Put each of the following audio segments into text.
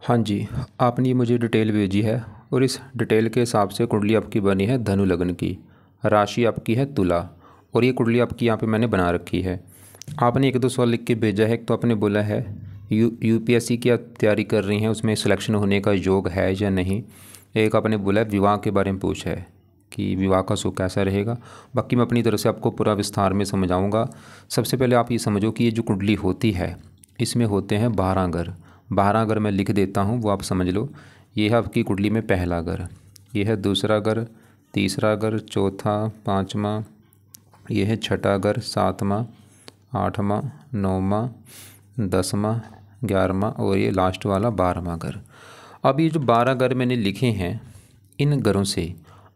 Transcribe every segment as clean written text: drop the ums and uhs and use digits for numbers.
हाँ जी, आपने ये मुझे डिटेल भेजी है और इस डिटेल के हिसाब से कुंडली आपकी बनी है धनु लग्न की। राशि आपकी है तुला और ये कुंडली आपकी यहाँ पे मैंने बना रखी है। आपने एक दो सवाल लिख के भेजा है। एक तो आपने बोला है यूपीएससी की आप तैयारी कर रही हैं, उसमें सिलेक्शन होने का योग है या नहीं। एक आपने बोला है विवाह के बारे में पूछा है कि विवाह का सुख कैसा रहेगा। बाकी मैं अपनी तरफ से आपको पूरा विस्तार में समझाऊंगा। सबसे पहले आप ये समझो कि ये जो कुंडली होती है इसमें होते हैं 12 घर। 12 घर मैं लिख देता हूँ, वो आप समझ लो। ये है आपकी कुंडली में पहला घर, ये है दूसरा घर, तीसरा घर, चौथा, पाँचवा, ये है छठा घर, सातवां, आठवां, नौवां, 10वां, 11वां और ये लास्ट वाला 12वां घर। अब ये जो 12 घर मैंने लिखे हैं, इन घरों से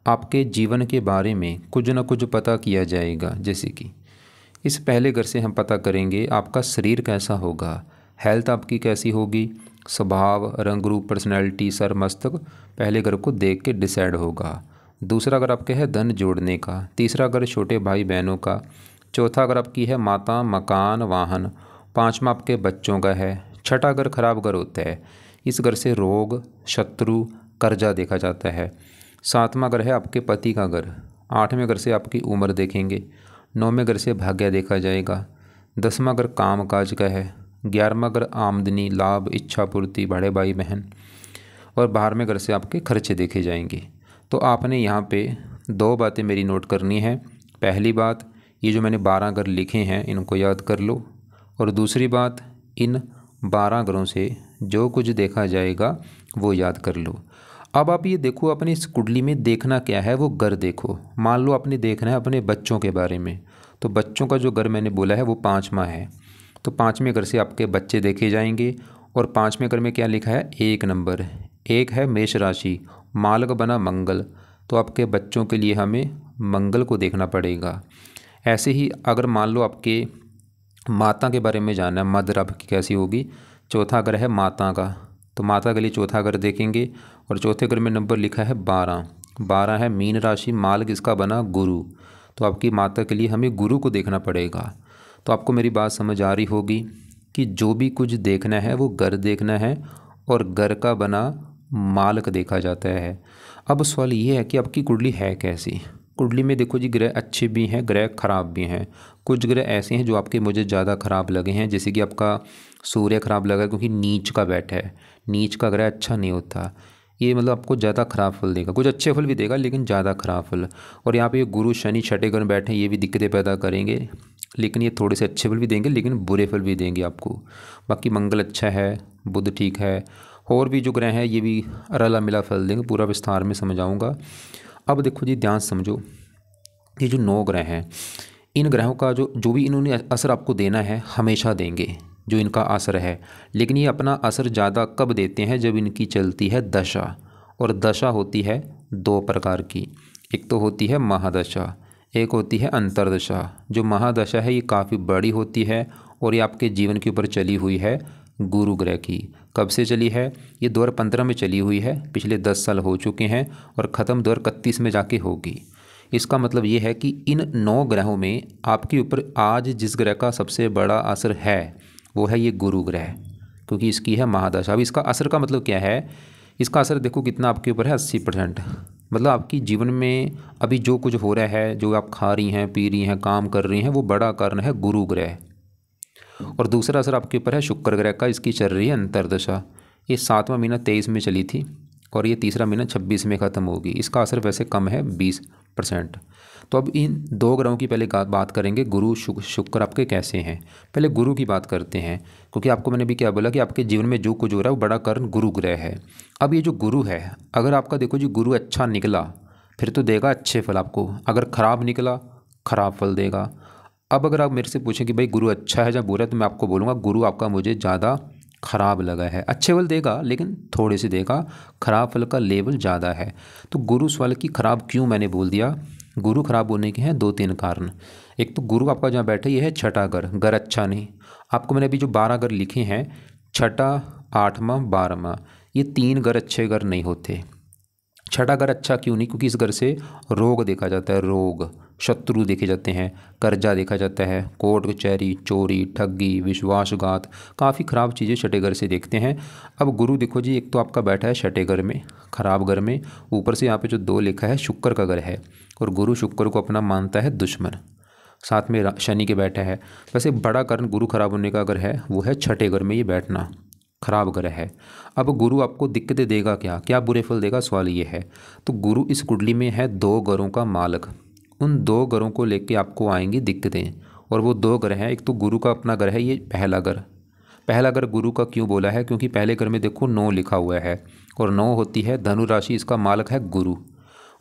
आपके जीवन के बारे में कुछ ना कुछ पता किया जाएगा। जैसे कि इस पहले घर से हम पता करेंगे आपका शरीर कैसा होगा, हेल्थ आपकी कैसी होगी, स्वभाव, रंग रूप, पर्सनैलिटी, सर मस्तक पहले घर को देख के डिसाइड होगा। दूसरा घर आपके है धन जोड़ने का, तीसरा घर छोटे भाई बहनों का, चौथा घर आपकी है माता, मकान, वाहन, पाँचवा आपके बच्चों का है, छठा घर खराब घर होता है, इस घर से रोग, शत्रु, कर्जा देखा जाता है। सातवां घर है आपके पति का घर, आठवें घर से आपकी उम्र देखेंगे, नौवें घर से भाग्य देखा जाएगा, 10वां घर काम काज का है, 11वां घर आमदनी, लाभ, इच्छा पूर्ति, बड़े भाई बहन और 12वें घर से आपके खर्चे देखे जाएंगे। तो आपने यहाँ पे दो बातें मेरी नोट करनी है। पहली बात, ये जो मैंने 12 घर लिखे हैं इनको याद कर लो, और दूसरी बात, इन 12 घरों से जो कुछ देखा जाएगा वो याद कर लो। अब आप ये देखो, अपनी इस कुंडली में देखना क्या है वो घर देखो। मान लो आपने देखना है अपने बच्चों के बारे में, तो बच्चों का जो घर मैंने बोला है वो 5वां है, तो 5वें घर से आपके बच्चे देखे जाएंगे। और 5वें घर में क्या लिखा है, 1 नंबर, एक है मेष राशि, मालक बना मंगल, तो आपके बच्चों के लिए हमें मंगल को देखना पड़ेगा। ऐसे ही अगर मान लो आपके माता के बारे में जानना है, मदर आपकी कैसी होगी, चौथा घर है माता का, तो माता के लिए चौथा घर देखेंगे। और चौथे घर में नंबर लिखा है 12, 12 है मीन राशि, माल किसका बना, गुरु, तो आपकी माता के लिए हमें गुरु को देखना पड़ेगा। तो आपको मेरी बात समझ आ रही होगी कि जो भी कुछ देखना है वो घर देखना है और घर का बना मालक देखा जाता है। अब सवाल ये है कि आपकी कुंडली है कैसी। कुंडली में देखो जी, ग्रह अच्छे भी हैं, ग्रह खराब भी हैं। कुछ ग्रह ऐसे हैं जो आपके मुझे ज़्यादा खराब लगे हैं, जैसे कि आपका सूर्य खराब लगा क्योंकि नीच का बैठा है। नीच का ग्रह अच्छा नहीं होता, ये मतलब आपको ज़्यादा खराब फल देगा। कुछ अच्छे फल भी देगा लेकिन ज़्यादा खराब फल। और यहाँ पे गुरु शनि छठे घर में बैठे हैं, ये भी दिक्कतें पैदा करेंगे, लेकिन ये थोड़े से अच्छे फल भी देंगे लेकिन बुरे फल भी देंगे आपको। बाकी मंगल अच्छा है, बुध ठीक है, और भी जो ग्रह हैं ये भी रला मिला फल देंगे। पूरा विस्तार में समझाऊंगा। अब देखो जी, ध्यान समझो, ये जो 9 ग्रह हैं, इन ग्रहों का जो भी इन्होंने असर आपको देना है हमेशा देंगे, जो इनका असर है। लेकिन ये अपना असर ज़्यादा कब देते हैं, जब इनकी चलती है दशा। और दशा होती है 2 प्रकार की, एक तो होती है महादशा, एक होती है अंतरदशा। जो महादशा है ये काफ़ी बड़ी होती है और ये आपके जीवन के ऊपर चली हुई है गुरु ग्रह की। कब से चली है, ये 2015 में चली हुई है, पिछले 10 साल हो चुके हैं और ख़त्म 2031 में जाके होगी। इसका मतलब ये है कि इन 9 ग्रहों में आपके ऊपर आज जिस ग्रह का सबसे बड़ा असर है वो है ये गुरु ग्रह, क्योंकि इसकी है महादशा। अब इसका असर का मतलब क्या है, इसका असर देखो कितना आपके ऊपर है, 80%। मतलब आपकी जीवन में अभी जो कुछ हो रहा है, जो आप खा रही हैं, पी रही हैं, काम कर रही हैं, वो बड़ा कारण है गुरु ग्रह। और दूसरा असर आपके ऊपर है शुक्र ग्रह का, इसकी चल रही है अंतरदशा। ये 7वां महीना 23 में चली थी और ये तीसरा महीना 26 में ख़त्म होगी। इसका असर वैसे कम है 20%। तो अब इन 2 ग्रहों की पहले बात करेंगे, गुरु शुक्र आपके कैसे हैं। पहले गुरु की बात करते हैं, क्योंकि आपको मैंने भी क्या बोला कि आपके जीवन में जो कुछ हो रहा है वो बड़ा कारण गुरु ग्रह है। अब ये जो गुरु है, अगर आपका देखो जी गुरु अच्छा निकला फिर तो देगा अच्छे फल आपको, अगर ख़राब निकला ख़राब फल देगा। अब अगर आप मेरे से पूछें कि भाई गुरु अच्छा है या बुरा है, तो मैं आपको बोलूँगा गुरु आपका मुझे ज़्यादा खराब लगा है। अच्छे फल देगा लेकिन थोड़े से देगा, खराब फल का लेवल ज़्यादा है। तो गुरु सवाल की खराब क्यों मैंने बोल दिया, गुरु खराब होने के हैं 2-3 कारण। एक तो गुरु आपका जहाँ बैठे ये है छठा घर, घर अच्छा नहीं। आपको मैंने अभी जो 12 घर लिखे हैं, छठा, 8वां, 12वां, ये 3 घर अच्छे घर नहीं होते। छठा घर अच्छा क्यों नहीं, क्योंकि इस घर से रोग देखा जाता है, रोग, शत्रु देखे जाते हैं, कर्जा देखा जाता है, कोर्ट कचहरी, चोरी, ठगी, विश्वासघात, काफ़ी ख़राब चीज़ें छठे घर से देखते हैं। अब गुरु देखो जी, एक तो आपका बैठा है छठे घर में, खराब घर में, ऊपर से यहाँ पे जो 2 लिखा है शुक्र का घर है, और गुरु शुक्र को अपना मानता है दुश्मन, साथ में शनि के बैठा है। वैसे बड़ा कारण गुरु खराब होने का अगर है वो है छठे घर में ये बैठना, खराब ग्रह है। अब गुरु आपको दिक्कतें देगा, क्या क्या बुरे फल देगा, सवाल ये है। तो गुरु इस कुंडली में है 2 घरों का मालक, उन 2 घरों को लेके आपको आएंगी दिक्कतें, और वो 2 ग्रह हैं। एक तो गुरु का अपना घर है, ये पहला घर। पहला घर गुरु का क्यों बोला है, क्योंकि पहले घर में देखो 9 लिखा हुआ है, और 9 होती है धनु राशि, इसका मालक है गुरु।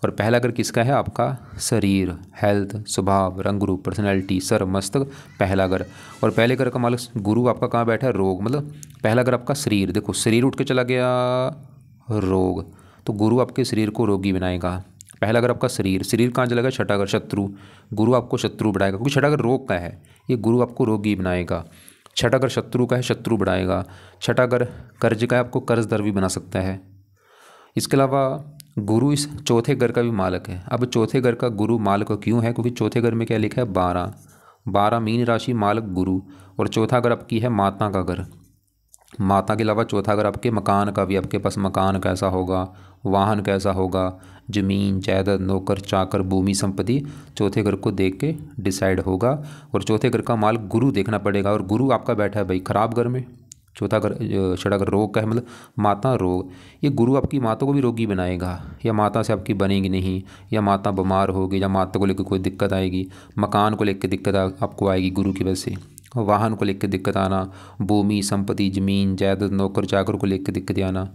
और पहला घर किसका है, आपका शरीर, हेल्थ, स्वभाव, रंग रूप, पर्सनैलिटी, सर, मस्तक, पहला घर। और पहले घर का मालिक गुरु आपका कहाँ बैठा है, रोग, मतलब पहला घर आपका शरीर, देखो शरीर उठ के चला गया रोग, तो गुरु आपके शरीर को रोगी बनाएगा। पहला घर आपका शरीर, शरीर कहाँ चला गया, छठा घर शत्रु, गुरु आपको शत्रु बढ़ाएगा, क्योंकि छठा घर रोग का है, ये गुरु आपको रोगी बनाएगा। छठा घर शत्रु का है, शत्रु बढ़ाएगा। छठा घर कर्ज का है, आपको कर्जदार भी बना सकता है। इसके अलावा गुरु इस चौथे घर का भी मालक है। अब चौथे घर का गुरु मालक क्यों है, क्योंकि चौथे घर में क्या लिखा है, 12, 12 मीन राशि, मालक गुरु। और चौथा घर आपकी है माता का घर। माता के अलावा चौथा घर आपके मकान का भी, आपके पास मकान कैसा होगा, वाहन कैसा होगा, जमीन जायदाद, नौकर चाकर, भूमि संपत्ति, चौथे घर को देख के डिसाइड होगा। और चौथे घर का मालक गुरु देखना पड़ेगा, और गुरु आपका बैठा है भाई खराब घर में। चौथा घर, छठा घर रोग का है, मतलब माता रोग। ये गुरु आपकी माता को भी रोगी बनाएगा, या माता से आपकी बनेगी नहीं, या माता बीमार होगी, या माता को लेकर कोई दिक्कत आएगी, मकान को लेकर दिक्कत आपको आएगी गुरु की वजह से, वाहन को लेकर दिक्कत आना, भूमि संपत्ति, जमीन जायदाद, नौकर चाकर को लेकर दिक्कत आना।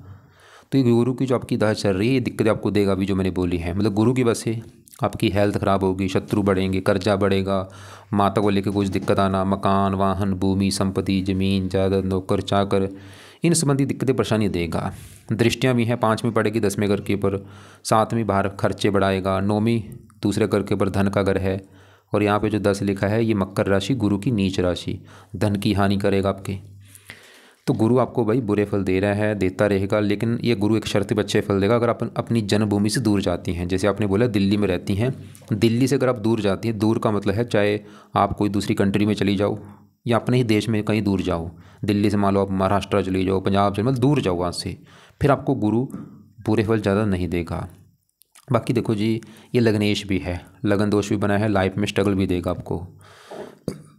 तो ये गुरु की जो आपकी दशा चल रही है, ये दिक्कतें आपको देगा अभी जो मैंने बोली है। मतलब गुरु की वजह से आपकी हेल्थ ख़राब होगी, शत्रु बढ़ेंगे, कर्जा बढ़ेगा, माता को लेकर कुछ दिक्कत आना, मकान, वाहन, भूमि संपत्ति, जमीन जायदाद, नौकर चाकर, इन संबंधी दिक्कतें परेशानी देगा। दृष्टियाँ भी हैं, 5वीं पड़ेगी 10वें घर के ऊपर, 7वीं बाहर खर्चे बढ़ाएगा, 9वीं दूसरे घर के ऊपर धन का घर है। और यहाँ पे जो 10 लिखा है, ये मकर राशि, गुरु की नीच राशि, धन की हानि करेगा आपके। तो गुरु आपको भाई बुरे फल दे रहा है, देता रहेगा, लेकिन ये गुरु एक शर्त पे अच्छे फल देगा अगर आप अपनी जन्मभूमि से दूर जाती हैं। जैसे आपने बोला दिल्ली में रहती हैं, दिल्ली से अगर आप दूर जाती हैं, दूर का मतलब है चाहे आप कोई दूसरी कंट्री में चली जाओ या अपने ही देश में कहीं दूर जाओ, दिल्ली से मान लो आप महाराष्ट्र चली जाओ, पंजाब चले, मतलब दूर जाओ वहाँ से, फिर आपको गुरु बुरे फल ज़्यादा नहीं देगा। बाकी देखो जी, ये लग्नेश भी है, लगन दोष भी बना है, लाइफ में स्ट्रगल भी देगा आपको।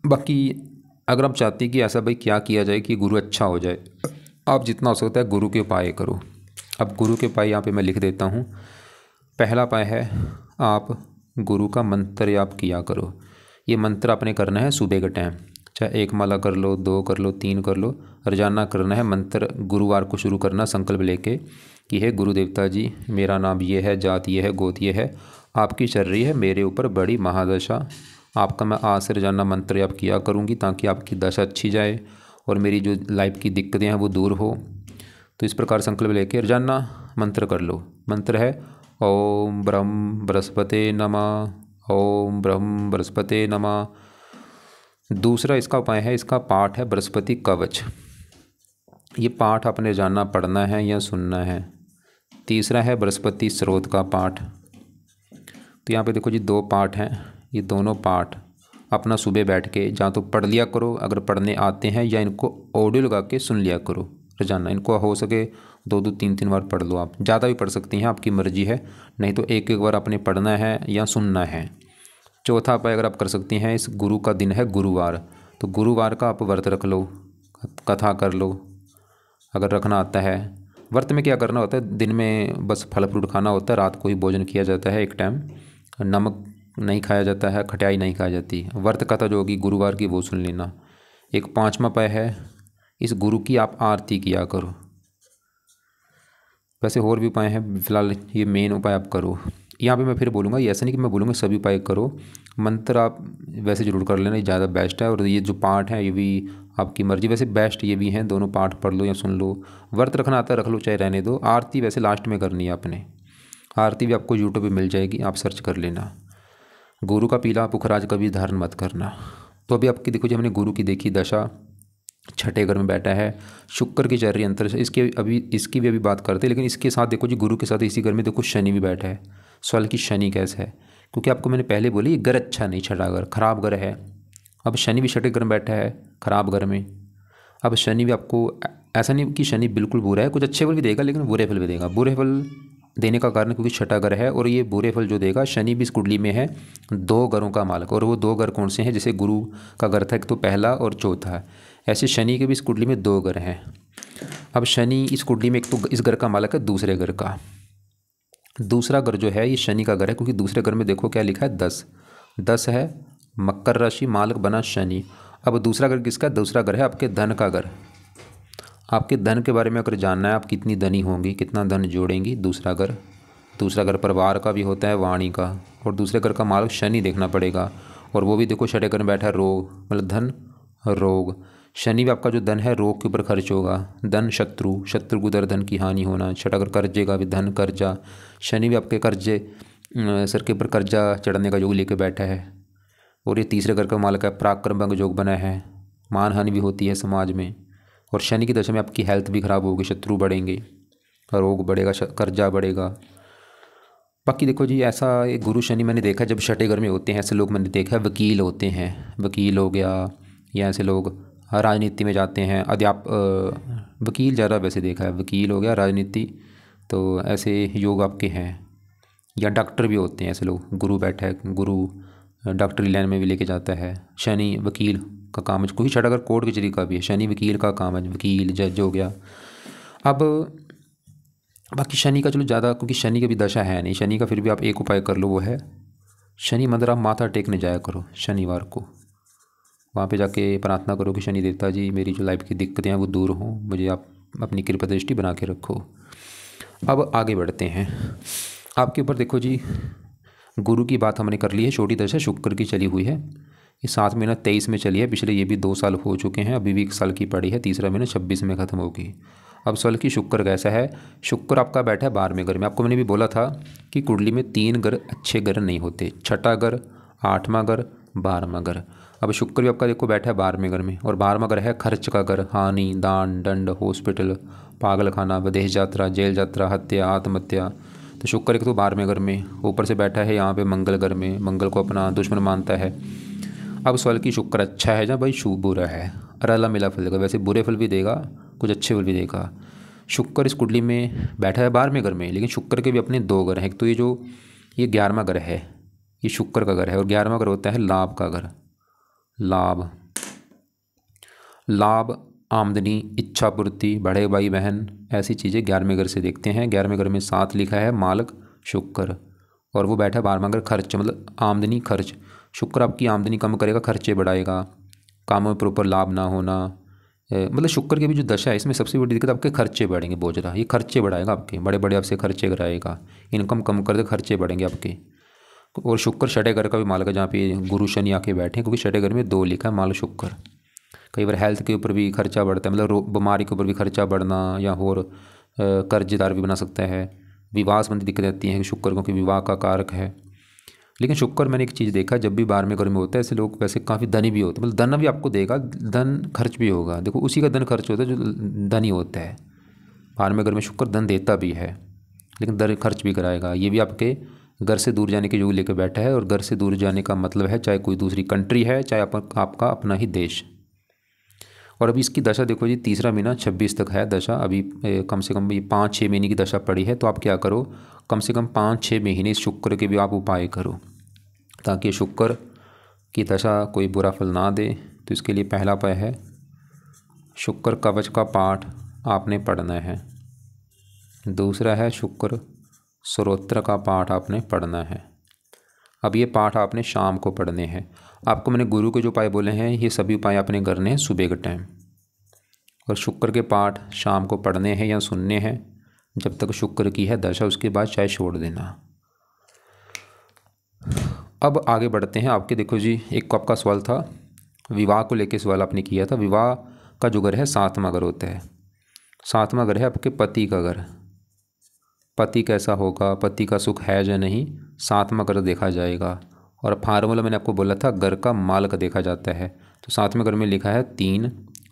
बाकी अगर आप चाहते हैं कि ऐसा भाई क्या किया जाए कि गुरु अच्छा हो जाए, आप जितना हो सकता है गुरु के उपाय करो। अब गुरु के उपाय यहाँ पे मैं लिख देता हूँ। पहला उपाय है, आप गुरु का मंत्र आप किया करो। ये मंत्र आपने करना है सुबह के टाइम, चाहे 1 माला कर लो, 2 कर लो, 3 कर लो, रोजाना करना है मंत्र। गुरुवार को शुरू करना संकल्प लेके कि हे गुरु देवता जी, मेरा नाम ये है, जात ये है, गोत ये है, आपकी चल रही है मेरे ऊपर बड़ी महादशा, आपका मैं आज से रोजाना मंत्र आप किया करूँगी ताकि आपकी दशा अच्छी जाए और मेरी जो लाइफ की दिक्कतें हैं वो दूर हो। तो इस प्रकार संकल्प लेके रोजाना मंत्र कर लो। मंत्र है ओम ब्रह्म बृहस्पते नमः, ओम ब्रह्म बृहस्पते नमः। दूसरा इसका उपाय है, इसका पाठ है बृहस्पति कवच। ये पाठ आपने रोजाना पढ़ना है या सुनना है। तीसरा है बृहस्पति स्रोत का पाठ। तो यहाँ पे देखो जी 2 पाठ हैं, ये दोनों पाठ अपना सुबह बैठ के जहाँ तो पढ़ लिया करो अगर पढ़ने आते हैं, या इनको ऑडियो लगा के सुन लिया करो रोजाना। इनको हो सके 2-2, 3-3 बार पढ़ लो, आप ज़्यादा भी पढ़ सकती हैं, आपकी मर्जी है, नहीं तो एक बार आपने पढ़ना है या सुनना है। चौथा उपाय अगर आप कर सकती हैं, इस गुरु का दिन है गुरुवार, तो गुरुवार का आप व्रत रख लो, कथा कर लो अगर रखना आता है। व्रत में क्या करना होता है, दिन में बस फल फ्रूट खाना होता है, रात को ही भोजन किया जाता है, एक टाइम नमक नहीं खाया जाता है, खटाई नहीं खाई जाती। व्रत कथा जो होगी गुरुवार की वो सुन लेना। एक 5वां उपाय है, इस गुरु की आप आरती किया करो। वैसे और भी उपाय हैं, फिलहाल ये मेन उपाय आप करो। यहाँ पे मैं फिर बोलूँगा, ये ऐसा नहीं कि मैं बोलूँगा सभी उपाय करो, मंत्र आप वैसे ज़रूर कर लेना, ये ज़्यादा बेस्ट है। और ये जो पाठ है ये भी आपकी मर्जी, वैसे बेस्ट ये भी हैं, दोनों पाठ पढ़ लो या सुन लो। व्रत रखना आता है रख लो, चाहे रहने दो। आरती वैसे लास्ट में करनी है आपने, आरती भी आपको यूट्यूब पे मिल जाएगी, आप सर्च कर लेना। गुरु का पीला पुखराज कभी धारण मत करना। तो अभी आपकी देखो जी, हमने गुरु की देखी दशा, छठे घर में बैठा है, शुक्र की चल रही अंतर से, इसकी भी अभी बात करते हैं। लेकिन इसके साथ देखो जी, गुरु के साथ इसी घर में देखो शनि भी बैठा है। सवाल कि शनि कैसे है, क्योंकि आपको मैंने पहले बोली ये घर अच्छा नहीं, छठा घर खराब घर है। अब शनि भी छठे घर में बैठा है खराब घर में। अब शनि भी आपको ऐसा नहीं कि शनि बिल्कुल बुरा है, कुछ अच्छे फल भी देगा लेकिन बुरे फल भी देगा। बुरे फल देने का कारण क्योंकि छठा घर है, और ये बुरे फल जो देगा, शनि भी इस कुंडली में है 2 घरों का मालक। और वो 2 घर कौन से हैं? जैसे गुरु का घर था एक तो पहला और चौथा, ऐसे शनि के भी इस कुंडली में 2 घर हैं। अब शनि इस कुंडली में एक तो इस घर का मालक है दूसरे घर का। दूसरा घर जो है ये शनि का घर है, क्योंकि दूसरे घर में देखो क्या लिखा है 10, 10 है मकर राशि, मालक बना शनि। अब दूसरा घर किसका? दूसरा घर है आपके धन का घर। आपके धन के बारे में अगर जानना है, आप कितनी धनी होंगी, कितना धन जोड़ेंगी, दूसरा घर परिवार का भी होता है, वाणी का, और दूसरे घर का मालक शनि देखना पड़ेगा। और वो भी देखो छठे घर में बैठा है रोग, मतलब धन रोग। शनि भी आपका जो धन है रोग के ऊपर खर्च होगा। धन शत्रु, शत्रु को धन की हानि होना। छठा घर कर्जे का भी, धन कर्जा। शनि भी आपके कर्जे सर के ऊपर कर्जा चढ़ने का योग लेके बैठा है। और ये तीसरे घर का मालक है, पराक्रम भंग योग बना है, मान हानि भी होती है समाज में। और शनि की दशा में आपकी हेल्थ भी खराब होगी, शत्रु बढ़ेंगे, रोग बढ़ेगा, कर्जा बढ़ेगा। बाकी देखो जी, ऐसा एक गुरु शनि मैंने देखा जब छठे घर में होते हैं, ऐसे लोग मैंने देखा है वकील होते हैं, वकील हो गया, या ऐसे लोग राजनीति में जाते हैं, वकील ज़्यादा वैसे देखा है, वकील हो गया, राजनीति, तो ऐसे योग आपके हैं। या डॉक्टर भी होते हैं ऐसे लोग, गुरु बैठा है, गुरु डॉक्टरी लाइन में भी लेके जाता है। शनि वकील का काम है, क्योंकि छठा घर कोर्ट कचहरी का भी है, शनि वकील का काम है, वकील जज हो गया। अब बाकी शनि का चलो ज़्यादा, क्योंकि शनि की भी दशा है नहीं, शनि का फिर भी आप एक उपाय कर लो, वो है शनि मंदिर आप माथा टेकने जाया करो शनिवार को। वहाँ पे जाके प्रार्थना करो कि शनि देवता जी मेरी जो लाइफ की दिक्कतें हैं वो दूर हों, मुझे आप अपनी कृपा दृष्टि बना के रखो। अब आगे बढ़ते हैं। आपके ऊपर देखो जी, गुरु की बात हमने कर ली है, छोटी दशा शुक्र की चली हुई है, ये 7 महीना 23 में चली है, पिछले ये भी 2 साल हो चुके हैं, अभी भी 1 साल की पड़ी है, तीसरा महीना 26 में ख़त्म होगी। अब सवाल की शुक्र कैसा है? शुक्र आपका बैठा है 12वें घर में। आपको मैंने भी बोला था कि कुंडली में 3 घर अच्छे घर नहीं होते, छठा घर, 8वां घर, 12वां घर। अब शुक्र भी आपका देखो बैठा है 12वें घर में, और 12वां घर है खर्च का घर, हानि, दान, दंड, हॉस्पिटल, पागल खाना, विदेश यात्रा, जेल यात्रा, हत्या, आत्महत्या। तो शुक्र एक तो 12वें घर में, ऊपर से बैठा है यहाँ पे मंगल घर में, मंगल को अपना दुश्मन मानता है। अब सवाल की शुक्र अच्छा है या भाई शुभ बुरा है? रला मिला फल देगा, वैसे बुरे फल भी देगा, कुछ अच्छे फल भी देगा। शुक्र इस कुंडली में बैठा है 12वें घर में, लेकिन शुक्र के भी अपने 2 घर हैं। एक तो ये 11वां घर है, ये शुक्र का घर है, और 11वां घर होता है लाभ का घर। लाभ, आमदनी, इच्छा पूर्ति, बड़े भाई बहन, ऐसी चीज़ें 11वें घर से देखते हैं। 11वें घर में 7 लिखा है, मालक शुक्र, और वो बैठा है 12वां घर खर्च, मतलब आमदनी खर्च। शुक्र आपकी आमदनी कम करेगा, खर्चे बढ़ाएगा, कामों में प्रॉपर लाभ ना होना। मतलब शुक्र की भी जो दशा है इसमें सबसे बड़ी दिक्कत आपके खर्चे बढ़ेंगे बहुत ज़्यादा, ये खर्चे बढ़ाएगा आपके, बड़े बड़े आपसे खर्चे कराएगा, इनकम कम कर दे, खर्चे बढ़ेंगे आपके। और शुक्र छठे घर का भी मालक है, जहाँ पे गुरु शनि आके बैठे हैं, क्योंकि छठे घर में 2 लिखा है, मालक शुक्र। कई बार हेल्थ के ऊपर भी खर्चा बढ़ता है, मतलब बीमारी के ऊपर भी खर्चा बढ़ना, या और कर्जदार भी बना सकता है। विवाह संबंधी दिक्कतें आती हैं शुक्र, क्योंकि विवाह का कारक है। लेकिन शुक्र मैंने एक चीज़ देखा, जब भी 12वें घर में होता है ऐसे लोग वैसे काफ़ी धनी भी होते हैं, मतलब धन भी आपको देगा, धन खर्च भी होगा। देखो उसी का धन खर्च होता है जो धनी होता है। 12वें घर में शुक्र धन देता भी है, लेकिन धन खर्च भी कराएगा। ये भी आपके घर से दूर जाने के योग लेकर बैठा है, और घर से दूर जाने का मतलब है चाहे कोई दूसरी कंट्री है, चाहे आपका अपना ही देश। और अभी इसकी दशा देखो जी, तीसरा महीना 26 तक है दशा, अभी कम से कम ये 5-6 महीने की दशा पड़ी है। तो आप क्या करो, कम से कम 5-6 महीने इस शुक्र के भी आप उपाय करो, ताकि शुक्र की दशा कोई बुरा फल ना दे। तो इसके लिए पहला उपाय है, शुक्र कवच का पाठ आपने पढ़ना है। दूसरा है शुक्र स्तोत्र का पाठ आपने पढ़ना है। अब ये पाठ आपने शाम को पढ़ने हैं। आपको मैंने गुरु के जो उपाय बोले हैं, ये सभी उपाय आपने करने हैं सुबह के टाइम, और शुक्र के पाठ शाम को पढ़ने हैं या सुनने हैं जब तक शुक्र की है दशा, उसके बाद चाहे छोड़ देना। अब आगे बढ़ते हैं। आपके देखो जी, एक आपका सवाल था विवाह को लेके, सवाल आपने किया था। विवाह का जो घर है 7वां घर होता है, 7वां घर है आपके पति का घर। पति कैसा होगा, पति का सुख है या नहीं, 7वां घर देखा जाएगा। और फार्मूला मैंने आपको बोला था, घर का मालक देखा जाता है। तो 7वें घर में लिखा है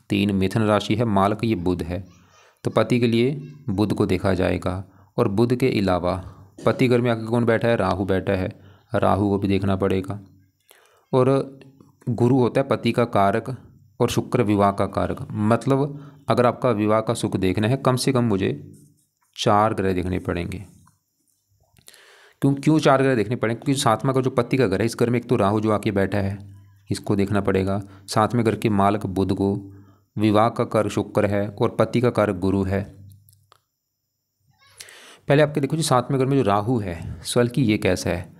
3 मिथुन राशि है, मालक ये बुध है, तो पति के लिए बुध को देखा जाएगा। और बुध के अलावा पति घर में आके कौन बैठा है, राहु बैठा है। राहु को भी देखना पड़ेगा। और गुरु होता है पति का कारक और शुक्र विवाह का कारक। मतलब अगर आपका विवाह का सुख देखना है कम से कम मुझे 4 ग्रह देखने पड़ेंगे। क्यों 4 ग्रह देखने पड़ेंगे? क्योंकि सातवां का जो पति का घर है, इस घर में एक तो राहु जो आके बैठा है, इसको देखना पड़ेगा। सातवें घर के मालक बुध को, विवाह का कारक शुक्र है और पति का कारक गुरु है। पहले आपके देखो जी, सातवें घर में जो राहु है, सवाल की ये कैसा है।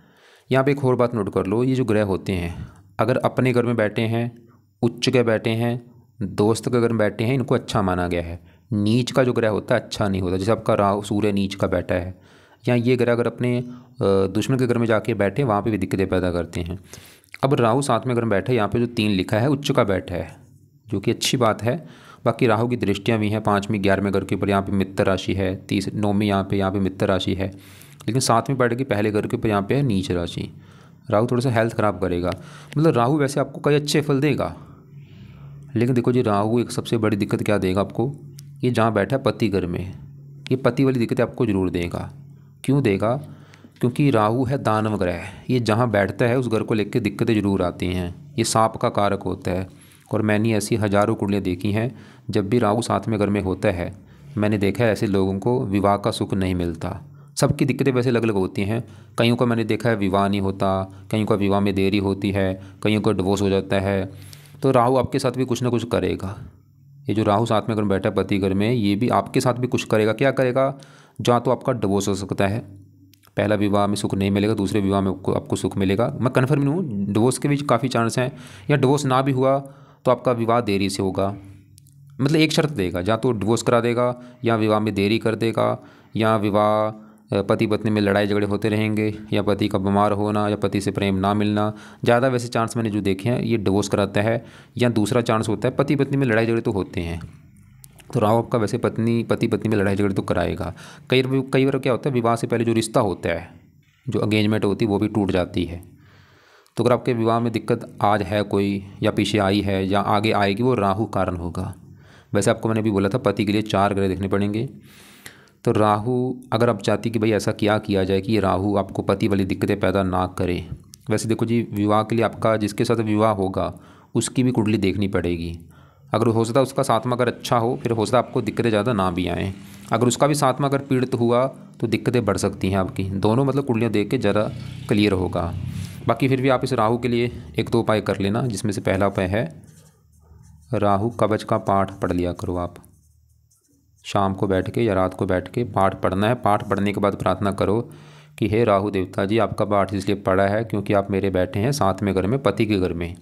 यहाँ पे एक और बात नोट कर लो, ये जो ग्रह होते हैं अगर अपने घर में बैठे हैं, उच्च के बैठे हैं, दोस्त के घर में बैठे हैं, इनको अच्छा माना गया है। नीच का जो ग्रह होता है अच्छा नहीं होता। जैसे आपका राहु सूर्य नीच का बैठा है, या ये ग्रह अगर अपने दुश्मन के घर में जाके बैठे वहाँ पे भी दिक्कतें पैदा करते हैं। अब राहु सातवें घर में बैठे, यहाँ पे जो 3 लिखा है उच्च का बैठा है, जो कि अच्छी बात है। बाकी राहु की दृष्टियाँ भी हैं 5वीं 11वें घर के ऊपर, यहाँ पे मित्र राशि है, 9वीं यहाँ पे मित्र राशि है। लेकिन 7वीं बैठ के पहले घर के ऊपर यहाँ पे है नीच राशि। राहु थोड़ा सा हेल्थ ख़राब करेगा। मतलब राहु वैसे आपको कई अच्छे फल देगा, लेकिन देखो जी राहु एक सबसे बड़ी दिक्कत क्या देगा आपको, ये जहाँ बैठा है पति घर में, ये पति वाली दिक्कत आपको ज़रूर देगा। क्यों देगा? क्योंकि राहु है दानव ग्रह, ये जहाँ बैठता है उस घर को लेकर दिक्कतें ज़रूर आती हैं। ये सांप का कारक होता है, और मैंने ऐसी हज़ारों कुंडलियाँ देखी हैं, जब भी राहु सातवें घर में होता है मैंने देखा है ऐसे लोगों को विवाह का सुख नहीं मिलता। सबकी दिक्कतें वैसे अलग अलग होती हैं। कईयों का मैंने देखा है विवाह नहीं होता, कईयों का विवाह में देरी होती है, कईयों का डिवोर्स हो जाता है। तो राहु आपके साथ भी कुछ ना कुछ करेगा। ये जो राहु सातवें घर में बैठा है पति घर में, ये भी आपके साथ भी कुछ करेगा। क्या करेगा? जहाँ तो आपका डिवोर्स हो सकता है, पहला विवाह में सुख नहीं मिलेगा, दूसरे विवाह में आपको सुख मिलेगा। मैं कन्फर्म नहीं हूँ, डिवोर्स के भी काफ़ी चांस हैं, या डिवोर्स ना भी हुआ तो आपका विवाह देरी से होगा। मतलब एक शर्त देगा, या तो डिवोर्स करा देगा, या विवाह में देरी कर देगा, या विवाह पति पत्नी में लड़ाई झगड़े होते रहेंगे, या पति का बीमार होना, या पति से प्रेम ना मिलना। ज़्यादा वैसे चांस मैंने जो देखे हैं ये डिवोर्स कराता है। या दूसरा चांस होता है पति पत्नी में लड़ाई झगड़े तो होते हैं, तो राहु आपका वैसे पति पत्नी में लड़ाई झगड़े तो कराएगा। कई बार क्या होता है, विवाह से पहले जो रिश्ता होता है, जो एंगेजमेंट होती है, वो भी टूट जाती है। तो अगर आपके विवाह में दिक्कत आज है कोई, या पीछे आई है, या आगे आएगी, वो राहु कारण होगा। वैसे आपको मैंने भी बोला था पति के लिए 4 ग्रह देखने पड़ेंगे। तो राहु, अगर आप चाहती कि भाई ऐसा क्या किया जाए कि ये राहु आपको पति वाली दिक्कतें पैदा ना करे। वैसे देखो जी, विवाह के लिए आपका जिसके साथ विवाह होगा उसकी भी कुंडली देखनी पड़ेगी। अगर हो सकता है उसका सातवां घर अच्छा हो, फिर हो सकता है आपको दिक्कतें ज़्यादा ना भी आएँ। अगर उसका भी सातवां घर पीड़ित हुआ तो दिक्कतें बढ़ सकती हैं आपकी। दोनों मतलब कुंडलियाँ देख के ज़रा क्लियर होगा। बाकी फिर भी आप इस राहु के लिए 1-2 उपाय कर लेना, जिसमें से पहला उपाय है राहु कवच का पाठ पढ़ लिया करो। आप शाम को बैठ के या रात को बैठ के पाठ पढ़ना है। पाठ पढ़ने के बाद प्रार्थना करो कि हे राहु देवता जी, आपका पाठ इसलिए पढ़ा है क्योंकि आप मेरे बैठे हैं सातवें घर में, पति के घर में।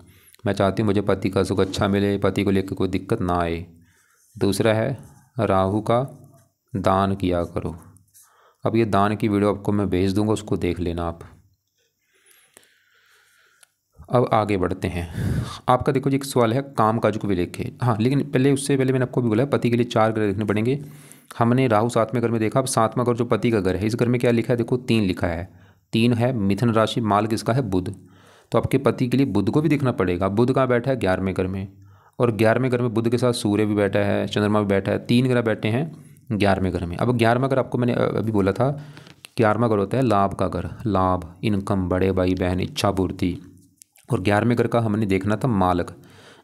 मैं चाहती हूँ मुझे पति का सुख अच्छा मिले, पति को लेकर कोई दिक्कत ना आए। दूसरा है राहु का दान किया करो। अब ये दान की वीडियो आपको मैं भेज दूँगा, उसको देख लेना आप। अब आगे बढ़ते हैं। आपका देखो जी एक सवाल है काम काज को भी लेके। हाँ, लेकिन पहले उससे पहले मैंने आपको भी बोला पति के लिए 4 ग्रह देखने पड़ेंगे। हमने राहु सातवें घर में देखा। अब सातवां घर जो पति का घर है, इस घर में क्या लिखा है? देखो 3 लिखा है। 3 है मिथुन राशि, माल किसका है? बुध। तो आपके पति के लिए बुध को भी देखना पड़ेगा। बुध कहाँ बैठा है? 11वें घर में। और 11वें घर में बुध के साथ सूर्य भी बैठा है, चंद्रमा भी बैठा है। 3 ग्रह बैठे हैं 11वें घर में। अब 11वां घर आपको मैंने अभी बोला था, 11वां घर होता है लाभ का घर। लाभ, इनकम, बड़े भाई बहन, इच्छा पूर्ति। और 11वें घर का हमने देखना था मालक।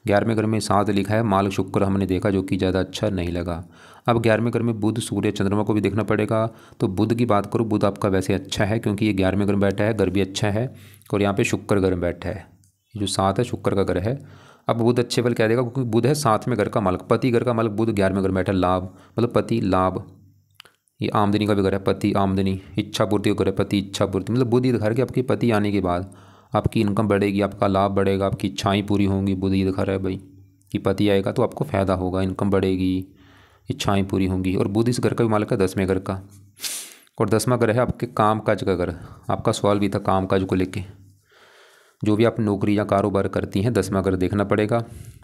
11वें घर में 7 लिखा है, मालक शुक्र हमने देखा, जो कि ज़्यादा अच्छा नहीं लगा। अब 11वें घर में बुध, सूर्य, चंद्रमा को भी देखना पड़ेगा। तो बुध की बात करो, बुध आपका वैसे अच्छा है क्योंकि ये 11वें घर में बैठा है, घर भी अच्छा है। और यहाँ पे शुक्र घर में बैठा है, जो 7 है शुक्र का घर है। अब बुध अच्छे फल क्या देगा? क्योंकि बुध है 7वें घर का मालक, पति घर का मालक बुध 11वें घर में बैठा है। लाभ मतलब पति लाभ, ये आमदनी का भी घर है, पति आमदनी। इच्छा पूर्ति का घर है, पति इच्छा पूर्ति। मतलब बुध ये दिखा रहा है कि आपके पति आने के बाद आपकी इनकम बढ़ेगी, आपका लाभ बढ़ेगा, आपकी इच्छाएं पूरी होंगी। बुध ये दिखा रहा है भाई कि पति आएगा तो आपको फ़ायदा होगा, इनकम बढ़ेगी, इच्छाएं पूरी होंगी। और बुध इस घर का भी मालक है 10वें घर का। और 10वां घर है आपके काम काज का घर। आपका सवाल भी था काम काज को लेके, जो भी आप नौकरी या कारोबार करती हैं 10वां घर देखना पड़ेगा।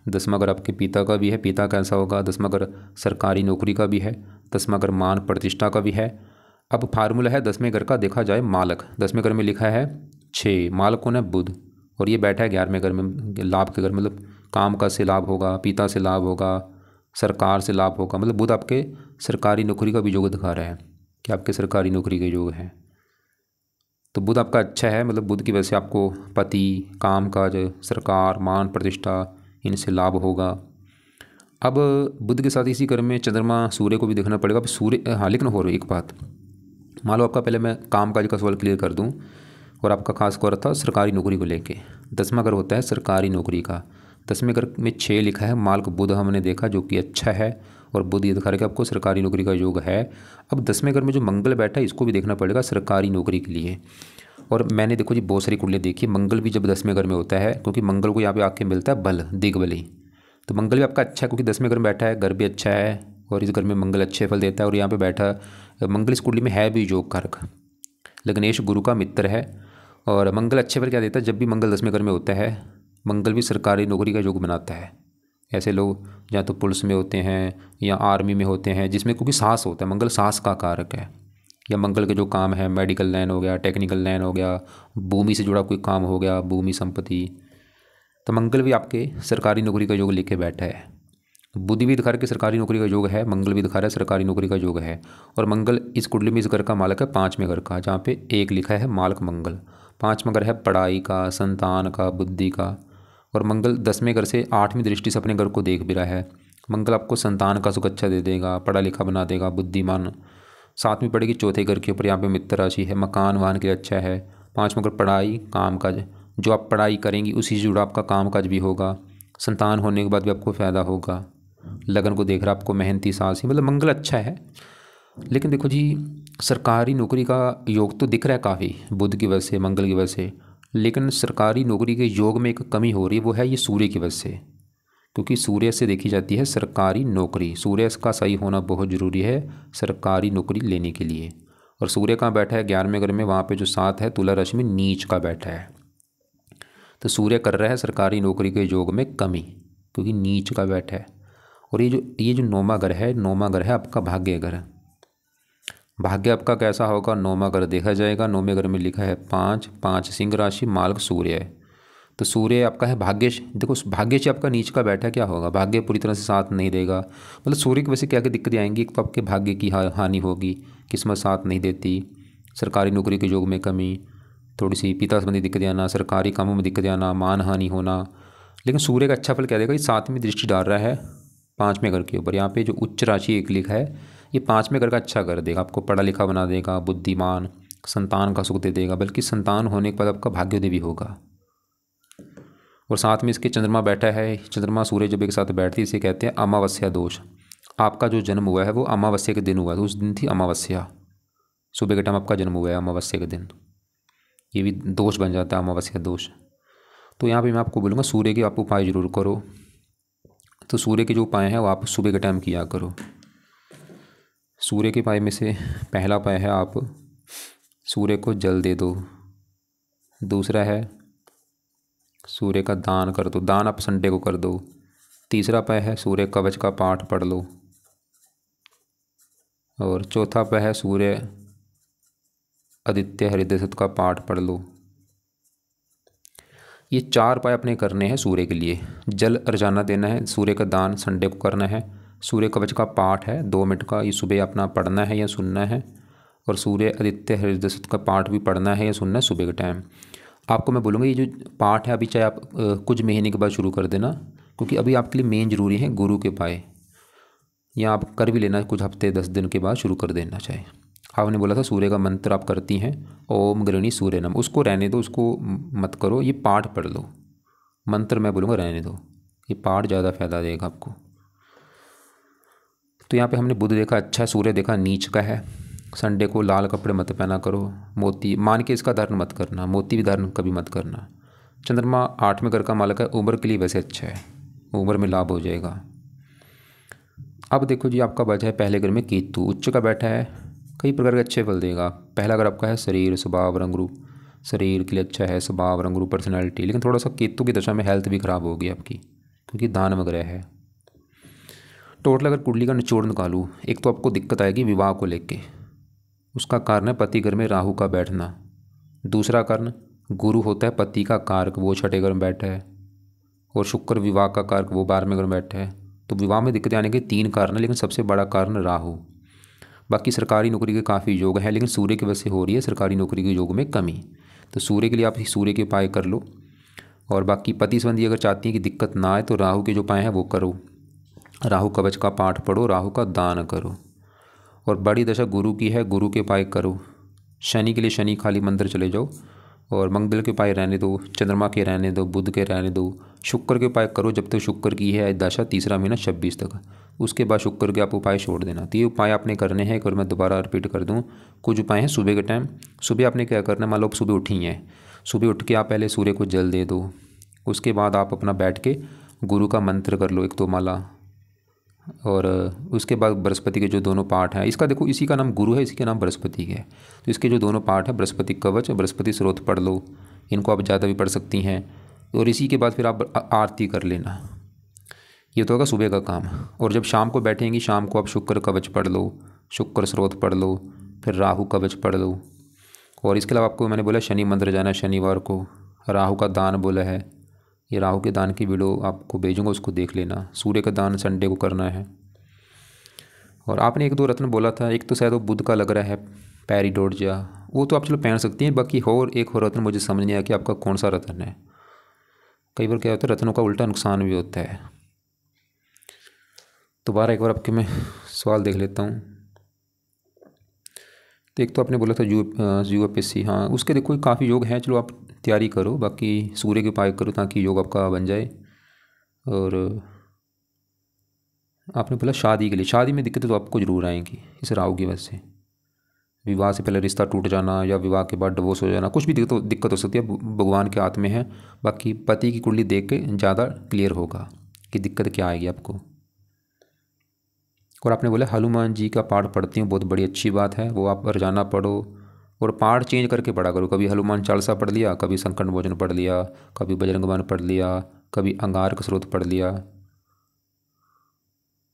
10वां घर आपके पिता का भी है, पिता कैसा होगा? 10वां घर सरकारी नौकरी का भी है, 10वां घर मान प्रतिष्ठा का भी है। अब फार्मूला है 10वें घर का देखा जाए मालक। 10वें घर में लिखा है 6, मालक कौन है? बुध। और ये बैठा है 11वें घर में, लाभ के घर। मतलब काम का से लाभ होगा, पिता से लाभ होगा, सरकार से लाभ होगा। मतलब बुध आपके सरकारी नौकरी का भी योग दिखा रहा है कि आपके सरकारी नौकरी के योग है। तो बुध आपका अच्छा है, मतलब बुध की वजह से आपको पति, काम काज, सरकार, मान प्रतिष्ठा, इनसे लाभ होगा। अब बुध के साथ इसी क्रम में चंद्रमा सूर्य को भी देखना पड़ेगा। अब सूर्य, हाँ लेकिन हो रही एक बात, मान लो आपका, पहले मैं काम काज का सवाल क्लियर कर दूं, और आपका खास कर था सरकारी नौकरी को लेके। 10वां घर होता है सरकारी नौकरी का। 10वें घर में 6 लिखा है, मालक बुध हमने देखा जो कि अच्छा है, और बुध ये दिखा रहा है कि आपको सरकारी नौकरी का योग है। अब 10वें घर में जो मंगल बैठा है इसको भी देखना पड़ेगा सरकारी नौकरी के लिए। और मैंने देखो जी बहुत सारी कुंडलियाँ देखी, मंगल भी जब 10वें घर में होता है, क्योंकि मंगल को यहाँ पे आके मिलता है बल, दिग्बली, तो मंगल भी आपका अच्छा है क्योंकि 10वें घर में बैठा है, घर भी अच्छा है, और इस घर में मंगल अच्छे फल देता है। और यहाँ पे बैठा मंगल इस कुंडली में है भी योग कारक, लग्नेश गुरु का मित्र है। और मंगल अच्छे फल क्या देता है, जब भी मंगल 10वें घर में होता है, मंगल भी सरकारी नौकरी का योग बनाता है। ऐसे लोग या तो पुलिस में होते हैं या आर्मी में होते हैं, जिसमें क्योंकि साहस होता है, मंगल साहस का कारक है। या मंगल के जो काम है, मेडिकल लाइन हो गया, टेक्निकल लाइन हो गया, भूमि से जुड़ा कोई काम हो गया, भूमि संपत्ति, तो मंगल भी आपके सरकारी नौकरी का योग लेके बैठा है। बुध भी दिखा रहा है कि सरकारी नौकरी का योग है, मंगल भी दिखा रहा है सरकारी नौकरी का योग है। और मंगल इस कुंडली में इस घर का मालक है 5वें घर का, जहाँ पे एक लिखा है मालक मंगल। 5वां घर है पढ़ाई का, संतान का, बुद्धि का। और मंगल 10वें घर से 8वीं दृष्टि से अपने घर को देख भी रहा है। मंगल आपको संतान का सुख अच्छा दे देगा, पढ़ा लिखा बना देगा, बुद्धिमान। 7वीं पड़ेगी चौथे घर के ऊपर, यहाँ पे मित्र राशि है, मकान वाहन के लिए अच्छा है। 5वां घर पढ़ाई, काम काज, जो आप पढ़ाई करेंगी उसी से जुड़ा आपका काम काज भी होगा। संतान होने के बाद भी आपको फ़ायदा होगा। लगन को देख रहा आपको मेहनती साहसी, मतलब मंगल अच्छा है। लेकिन देखो जी, सरकारी नौकरी का योग तो दिख रहा है काफ़ी बुध की वजह से, मंगल की वजह से, लेकिन सरकारी नौकरी के योग में एक कमी हो रही है, वो है ये सूर्य की वजह से। क्योंकि सूर्य से देखी जाती है सरकारी नौकरी, सूर्य का सही होना बहुत ज़रूरी है सरकारी नौकरी लेने के लिए। और सूर्य कहाँ बैठा है, 11वें घर में, वहाँ पे जो 7 है तुला राशि में नीच का बैठा है। तो सूर्य कर रहा है सरकारी नौकरी के योग में कमी, क्योंकि नीच का बैठा है। और ये जो 9वां घर है, 9वां घर है आपका भाग्य घर। भाग्य आपका कैसा होगा, 9वां घर देखा जाएगा। 9वें घर में लिखा है 5, 5 सिंह राशि, मालक सूर्य है। तो सूर्य आपका है भाग्यश, देखो भाग्यश आपका नीच का बैठा है, क्या होगा, भाग्य पूरी तरह से साथ नहीं देगा। मतलब सूर्य की वजह से क्या क्या दिक्कतें आएंगी, एक तो आपके भाग्य की हानि होगी, किस्मत साथ नहीं देती, सरकारी नौकरी के योग में कमी, थोड़ी सी पिता संबंधी दिक्कतें आना, सरकारी कामों में दिक्कतें आना, मान हानि होना। लेकिन सूर्य का अच्छा फल क्या देगा, ये 7वीं दृष्टि डाल रहा है 5वें घर के ऊपर। यहाँ पे जो उच्च राशि एक लिखा है, ये 5वें घर का अच्छा कर देगा, आपको पढ़ा लिखा बना देगा, बुद्धिमान, संतान का सुख दे देगा, बल्कि संतान होने के बाद आपका भाग्योदय भी होगा। और साथ में इसके चंद्रमा बैठा है, चंद्रमा सूर्य जब एक साथ बैठती है इसे कहते हैं अमावस्या दोष। आपका जो जन्म हुआ है वो अमावस्या के दिन हुआ है, तो उस दिन थी अमावस्या, सुबह के टाइम आपका जन्म हुआ है अमावस्या के दिन, ये भी दोष बन जाता है अमावस्या दोष। तो यहाँ पे मैं आपको बोलूँगा सूर्य के आप उपाय जरूर करो। तो सूर्य के जो उपाय हैं वो आप सुबह के टाइम किया करो। सूर्य के उपाय में से पहला उपाय है आप सूर्य को जल दे दो। दूसरा है सूर्य का दान कर दो, दान आप संडे को कर दो। तीसरा उपाय है सूर्य कवच का पाठ पढ़ लो। और चौथा उपाय है सूर्य आदित्य हृदय सत का पाठ पढ़ लो। ये 4 उपाय अपने करने हैं सूर्य के लिए। जल रोजाना देना है, सूर्य का दान संडे को करना है, सूर्य कवच का पाठ है 2 मिनट का, ये सुबह अपना पढ़ना है या सुनना है, और सूर्य आदित्य हृदय सत का पाठ भी पढ़ना है या सुनना है सुबह के टाइम। आपको मैं बोलूँगा ये जो पाठ है अभी चाहे आप कुछ महीने के बाद शुरू कर देना, क्योंकि अभी आपके लिए मेन जरूरी है गुरु के उपाय, या आप कर भी लेना कुछ हफ्ते 10 दिन के बाद शुरू कर देना चाहे। आपने बोला था सूर्य का मंत्र आप करती हैं, ओम गृणी सूर्य नम, उसको रहने दो, उसको मत करो, ये पाठ पढ़ लो। मंत्र मैं बोलूँगा रहने दो, ये पाठ ज़्यादा फायदा देगा आपको। तो यहाँ पे हमने बुध देखा अच्छा है, सूर्य देखा नीच का है। संडे को लाल कपड़े मत पहना करो, मोती मान के इसका धारण मत करना, मोती भी धारण कभी मत करना। चंद्रमा 8वें घर का मालक है, उम्र के लिए वैसे अच्छा है, उम्र में लाभ हो जाएगा। अब देखो जी आपका बचा है पहले घर में केतु, उच्च का बैठा है, कई प्रकार के अच्छे फल देगा। पहला घर आपका है शरीर स्वभाव रंग रूप, शरीर के लिए अच्छा है, स्वभाव रंग रूप पर्सनैलिटी। लेकिन थोड़ा सा केतु की दशा में हेल्थ भी खराब होगी आपकी, क्योंकि दान वगैरह है। टोटल अगर कुंडली का निचोड़ निकालूँ, एक तो आपको दिक्कत आएगी विवाह को लेके, उसका कारण है पति घर में राहु का बैठना। दूसरा कारण गुरु होता है पति का कारक, वो 6ठे घर में बैठा है, और शुक्र विवाह का कारक वो 12वें घर में बैठा है। तो विवाह में दिक्कतें आने के 3 कारण है, लेकिन सबसे बड़ा कारण राहु। बाकी सरकारी नौकरी के काफ़ी योग हैं, लेकिन सूर्य की वजह से हो रही है सरकारी नौकरी के योग में कमी। तो सूर्य के लिए आप सूर्य के उपाय कर लो। और बाकी पति संबंधी अगर चाहती हैं कि दिक्कत ना आए तो राहु के जो उपाय हैं वो करो। राहु कवच का पाठ पढ़ो, राहु का दान करो। और बड़ी दशा गुरु की है, गुरु के उपाय करो। शनि के लिए शनि खाली मंदिर चले जाओ। और मंगल के उपाय रहने दो, चंद्रमा के रहने दो, बुध के रहने दो। शुक्र के उपाय करो जब तक शुक्र की है दशा, तीसरा महीना 26 तक। उसके बाद शुक्र के आप उपाय छोड़ देना। तो ये उपाय आपने करने हैं। एक बार मैं दोबारा रिपीट कर दूँ, कुछ उपाय हैं सुबह के टाइम। सुबह आपने क्या करना है, मान लो आप सुबह उठी हैं, सुबह उठ के आप पहले सूर्य को जल दे दो। उसके बाद आप अपना बैठ के गुरु का मंत्र कर लो 1-2 माला। और उसके बाद बृहस्पति के जो दोनों पाठ हैं, इसका देखो इसी का नाम गुरु है, इसी का नाम बृहस्पति है। तो इसके जो दोनों पाठ हैं, बृहस्पति कवच और बृहस्पति स्रोत पढ़ लो। इनको आप ज़्यादा भी पढ़ सकती हैं। और इसी के बाद फिर आप आरती कर लेना। ये तो होगा सुबह का काम। और जब शाम को बैठेंगी, शाम को आप शुक्र कवच पढ़ लो, शुक्र स्रोत पढ़ लो, फिर राहु कवच पढ़ लो। और इसके अलावा आपको मैंने बोला शनि मंदिर जाना है शनिवार को। राहु का दान बोला है, ये राहु के दान की वीडियो आपको भेजूंगा, उसको देख लेना। सूर्य का दान संडे को करना है। और आपने 1-2 रत्न बोला था, एक तो शायद वो बुध का लग रहा है, पैरिडोर्जिया, वो तो आप चलो पहन सकती हैं। बाकी और एक और रत्न मुझे समझ नहीं आया कि आपका कौन सा रत्न है। कई बार क्या होता है रत्नों का उल्टा नुकसान भी होता है। दोबारा एक बार आपके मैं सवाल देख लेता हूँ। तो एक तो आपने बोला था UPSC, हाँ उसके देखो काफ़ी योग हैं, चलो आप तैयारी करो। बाकी सूर्य के उपाय करो ताकि योग आपका बन जाए। और आपने बोला शादी के लिए, शादी में दिक्कतें तो आपको ज़रूर आएंगी इस राहु की वजह से। विवाह से पहले रिश्ता टूट जाना या विवाह के बाद डिवोर्स हो जाना, कुछ भी दिक्कत हो सकती है, भगवान के हाथ में है। बाकी पति की कुंडली देख के ज़्यादा क्लियर होगा कि दिक्कत क्या आएगी आपको। और आपने बोला हनुमान जी का पाठ पढ़ती हूँ, बहुत बड़ी अच्छी बात है, वो आप रोजाना पढ़ो। और पाठ चेंज करके पढ़ा करो, कभी हनुमान चालीसा पढ़ लिया, कभी संकट मोचन पढ़ लिया, कभी बजरंग बाण पढ़ लिया, कभी अंगारक स्रोत पढ़ लिया,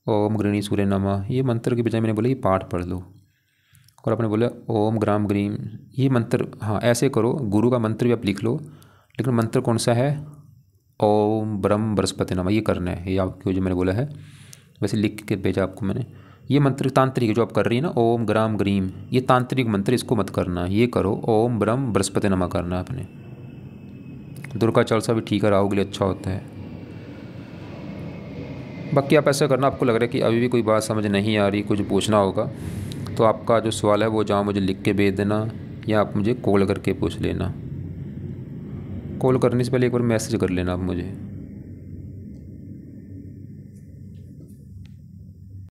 ओम गृणी सूर्य नमः, ये मंत्र के बजाय मैंने बोला ये पाठ पढ़ लो। और आपने बोला ओम ग्राम ग्रीम, ये मंत्र, हाँ ऐसे करो। गुरु का मंत्र भी आप लिख लो, लेकिन मंत्र कौन सा है, ओम ब्रह्म बृहस्पति नमः, ये करना है। ये आपको जो मैंने बोला है वैसे लिख के भेजा आपको मैंने। ये मंत्र तांत्रिक जो आप कर रही है ना, ओम ग्राम ग्रीम, ये तांत्रिक मंत्र, इसको मत करना। ये करो ओम ब्रह्म बृहस्पति नमः करना है आपने। दुर्गा चालीसा भी ठीक है, राहु के लिए अच्छा होता है। बाकी आप ऐसा करना, आपको लग रहा है कि अभी भी कोई बात समझ नहीं आ रही, कुछ पूछना होगा तो आपका जो सवाल है वो जहाँ मुझे लिख के भेज देना, या आप मुझे कॉल करके पूछ लेना। कॉल करने से पहले एक बार मैसेज कर लेना आप मुझे।